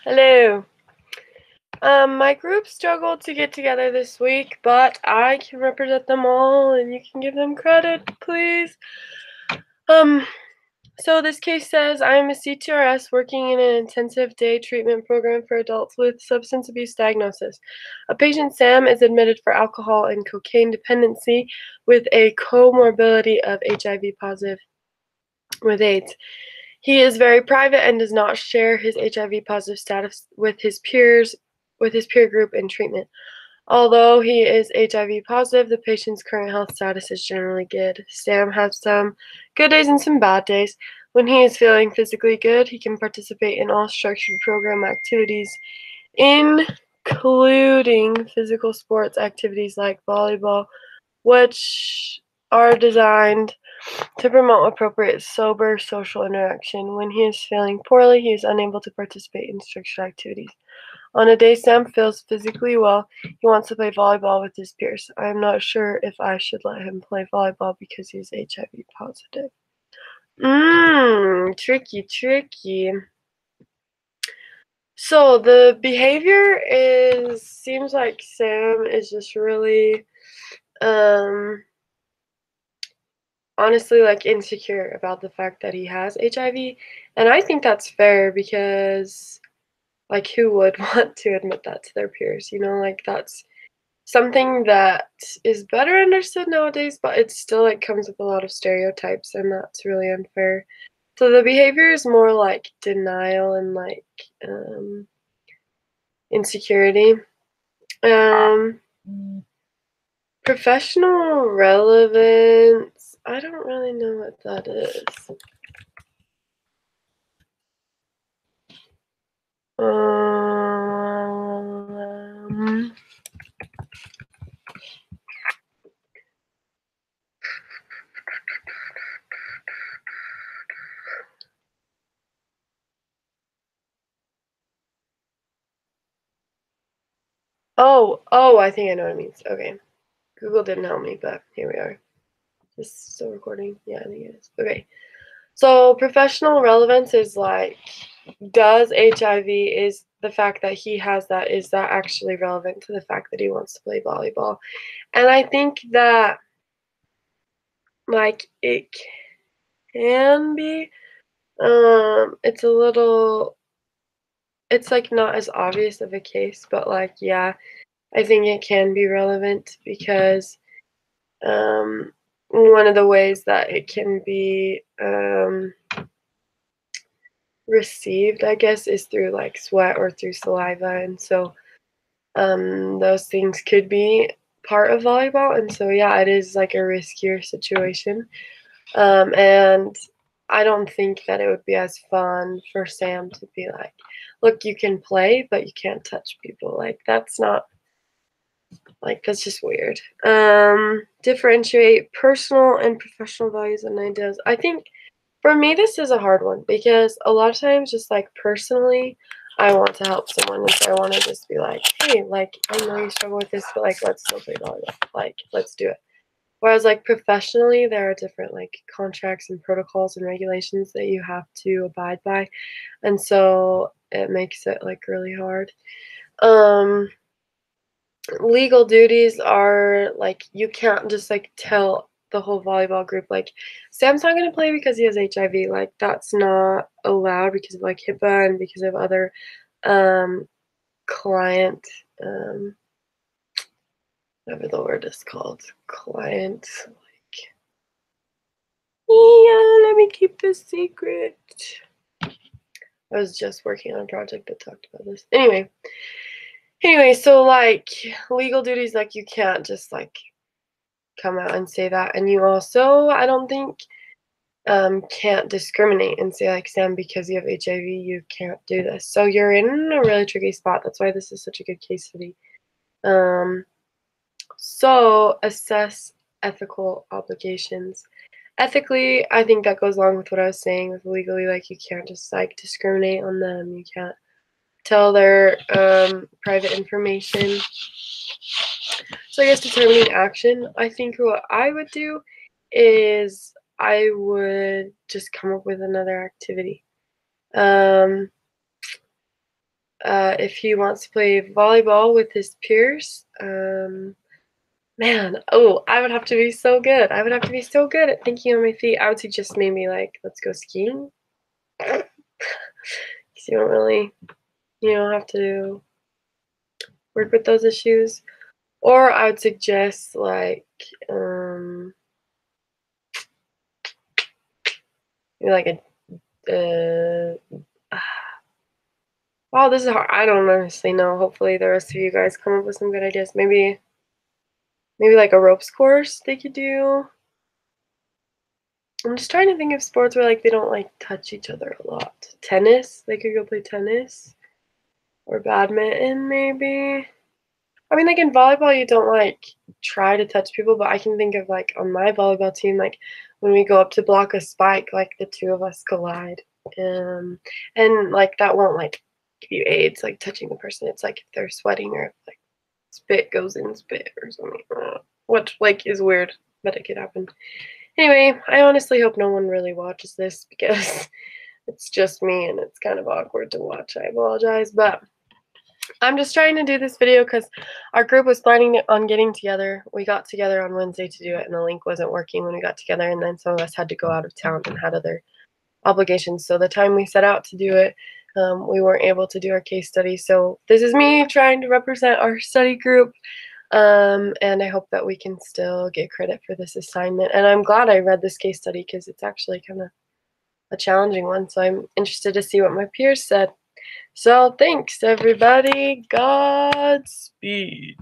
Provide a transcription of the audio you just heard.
Hello. My group struggled to get together this week, but I can represent them all and you can give them credit, please. Um, so this case says I am a CTRS working in an intensive day treatment program for adults with substance abuse diagnosis. A patient, Sam, is admitted for alcohol and cocaine dependency with a comorbidity of HIV positive with AIDS. He is very private and does not share his HIV positive status with his peers, with his peer group in treatment. Although he is HIV positive, the patient's current health status is generally good. Sam has some good days and some bad days. When he is feeling physically good, he can participate in all structured program activities, including physical sports activities like volleyball, which are designed to promote appropriate sober social interaction. When he is feeling poorly, he is unable to participate in structured activities. On a day Sam feels physically well, he wants to play volleyball with his peers. I am not sure if I should let him play volleyball because he is HIV positive. Tricky. So the behavior seems like Sam is just really honestly like insecure about the fact that he has HIV, and I think that's fair because like who would want to admit that to their peers, like that's something that is better understood nowadays, but it still like comes with a lot of stereotypes and that's really unfair. So the behavior is more like denial and like insecurity. Um Professional relevance, I don't really know what that is. Um, oh, I think I know what it means. Okay. Google didn't help me, but here we are. Is this still recording? Yeah, I think it is. Okay. So professional relevance is like, does HIV, is the fact that he has that, is that actually relevant to the fact that he wants to play volleyball? And I think that like it can be, it's a little, it's like not as obvious of a case, but like, yeah, I think it can be relevant because one of the ways that it can be received, I guess, is through like sweat or through saliva, and so those things could be part of volleyball, and so yeah, it is like a riskier situation, and I don't think that it would be as fun for Sam to be like, look, you can play, but you can't touch people. Like that's not like that's just weird. Differentiate personal and professional values and ideas. I think for me, this is a hard one because a lot of times, just like personally, I want to help someone, and so I want to just be like, hey, like, I know you struggle with this, but like, let's still play volleyball. Like, let's do it. Whereas, like, professionally, there are different like contracts and protocols and regulations that you have to abide by, and so it makes it like really hard. Legal duties are like you can't just like tell the whole volleyball group like Sam's not going to play because he has HIV. Like that's not allowed because of like HIPAA and because of other client whatever the word is called, client, like, yeah, let me keep this secret. I was just working on a project that talked about this. Anyway, so like legal duties, like you can't just like come out and say that, and you also, I don't think, can't discriminate and say like, Sam, because you have HIV, you can't do this. So you're in a really tricky spot. That's why this is such a good case study. So assess ethical obligations. Ethically, I think that goes along with what I was saying with legally, like you can't just like discriminate on them. You can't tell their private information. So I guess determining action, I think what I would do is I would just come up with another activity. if he wants to play volleyball with his peers. Man, oh, I would have to be so good. I would have to be so good at thinking on my feet. I would suggest maybe like, let's go skiing. 'Cause you don't really, have to work with those issues. Or I would suggest like, maybe like wow, this is hard. I don't honestly know. Hopefully the rest of you guys come up with some good ideas. Maybe like a ropes course they could do. I'm just trying to think of sports where like they don't like touch each other a lot. Tennis, they could go play tennis. Or badminton maybe. I mean like in volleyball you don't like try to touch people, but I can think of like on my volleyball team, like when we go up to block a spike, like the two of us collide. And like that won't like give you AIDS, like touching the person. It's like if they're sweating or if like spit goes in spit or something. What like is weird, but it could happen. Anyway, I honestly hope no one really watches this because it's just me and it's kind of awkward to watch. I apologize, but I'm just trying to do this video because our group was planning on getting together. We got together on Wednesday to do it, and the link wasn't working when we got together, and then some of us had to go out of town and had other obligations. So the time we set out to do it, we weren't able to do our case study. So this is me trying to represent our study group, and I hope that we can still get credit for this assignment. And I'm glad I read this case study because it's actually kind of a challenging one. So I'm interested to see what my peers said. So thanks, everybody. Godspeed.